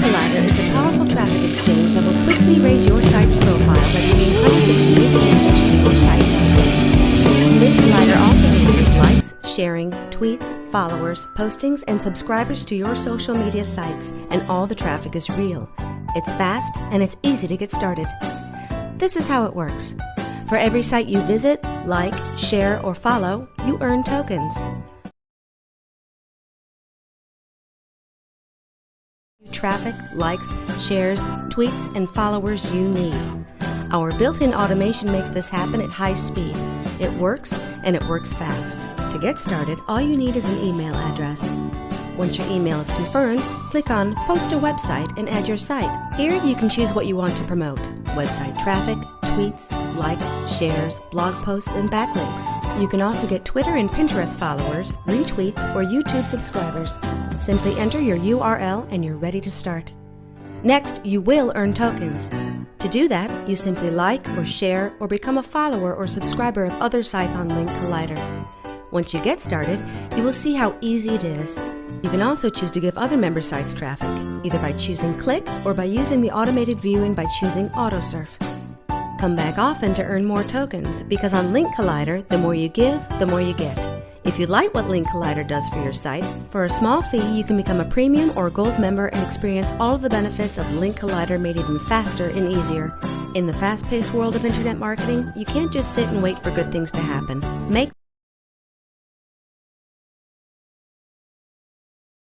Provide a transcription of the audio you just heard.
LinkCollider is a powerful traffic exchange that will quickly raise your site's profile by bringing hundreds of unique visitors to your site each day. LinkCollider also delivers likes, sharing, tweets, followers, postings, and subscribers to your social media sites, and all the traffic is real. It's fast, and it's easy to get started. This is how it works. For every site you visit, like, share, or follow, you earn tokens. Traffic, likes, shares, tweets, and followers you need. Our built-in automation makes this happen at high speed. It works, and it works fast. To get started, all you need is an email address. Once your email is confirmed, click on Post a Website and add your site. Here you can choose what you want to promote: website traffic, tweets, likes, shares, blog posts, and backlinks. You can also get Twitter and Pinterest followers, retweets, or YouTube subscribers. Simply enter your URL and you're ready to start. Next, you will earn tokens. To do that, you simply like or share or become a follower or subscriber of other sites on LinkCollider. Once you get started, you will see how easy it is. You can also choose to give other member sites traffic, either by choosing Click or by using the automated viewing by choosing AutoSurf. Come back often to earn more tokens, because on LinkCollider, the more you give, the more you get. If you like what LinkCollider does for your site, for a small fee you can become a premium or gold member and experience all of the benefits of LinkCollider made even faster and easier. In the fast-paced world of internet marketing, you can't just sit and wait for good things to happen. Make